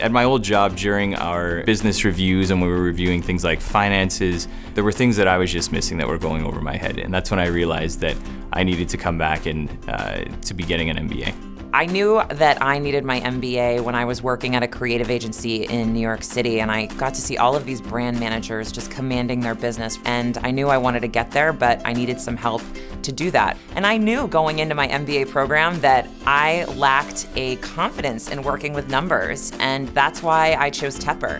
At my old job, during our business reviews and when we were reviewing things like finances, there were things that I was just missing that were going over my head. And that's when I realized that I needed to come back and to be getting an MBA. I knew that I needed my MBA when I was working at a creative agency in New York City, and I got to see all of these brand managers just commanding their business. And I knew I wanted to get there, but I needed some help to do that. And I knew going into my MBA program that I lacked a confidence in working with numbers, and that's why I chose Tepper.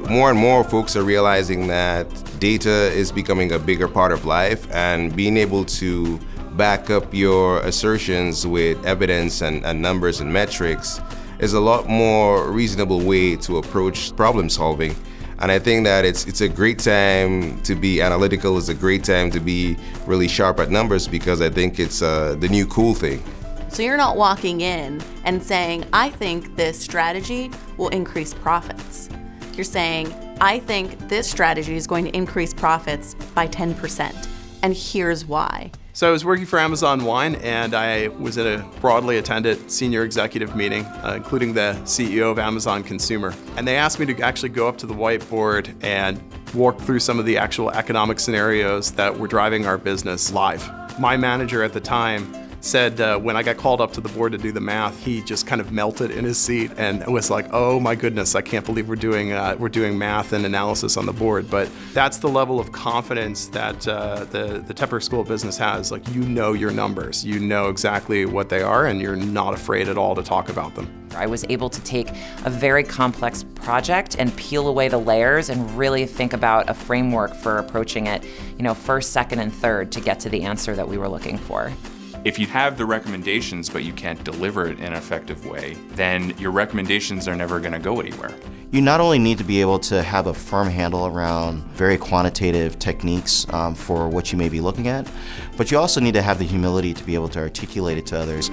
More and more folks are realizing that data is becoming a bigger part of life, and being able to back up your assertions with evidence and numbers and metrics is a lot more reasonable way to approach problem solving. And I think that it's a great time to be analytical, it's a great time to be really sharp at numbers, because I think it's the new cool thing. So you're not walking in and saying, I think this strategy will increase profits. You're saying, I think this strategy is going to increase profits by 10%, and here's why. So I was working for Amazon Wine, and I was at a broadly attended senior executive meeting, including the CEO of Amazon Consumer. And they asked me to actually go up to the whiteboard and walk through some of the actual economic scenarios that were driving our business live. My manager at the time said when I got called up to the board to do the math, he just kind of melted in his seat and was like, "Oh my goodness, I can't believe we're doing math and analysis on the board." But that's the level of confidence that the Tepper School of Business has. Like, you know your numbers, you know exactly what they are, and you're not afraid at all to talk about them. I was able to take a very complex project and peel away the layers and really think about a framework for approaching it, first, second, and third to get to the answer that we were looking for. If you have the recommendations but you can't deliver it in an effective way, then your recommendations are never going to go anywhere. You not only need to be able to have a firm handle around very quantitative techniques for what you may be looking at, but you also need to have the humility to be able to articulate it to others.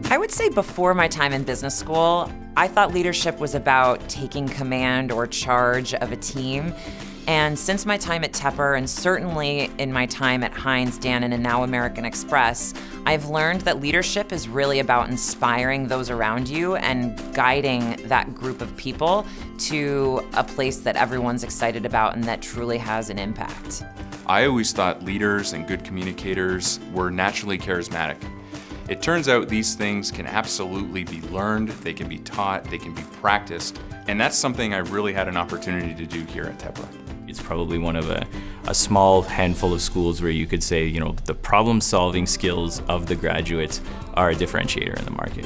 I would say before my time in business school, I thought leadership was about taking command or charge of a team. And since my time at Tepper, and certainly in my time at Heinz, Dannon, and now American Express, I've learned that leadership is really about inspiring those around you and guiding that group of people to a place that everyone's excited about and that truly has an impact. I always thought leaders and good communicators were naturally charismatic. It turns out these things can absolutely be learned, they can be taught, they can be practiced, and that's something I really had an opportunity to do here at Tepper. It's probably one of a small handful of schools where you could say, the problem-solving skills of the graduates are a differentiator in the market.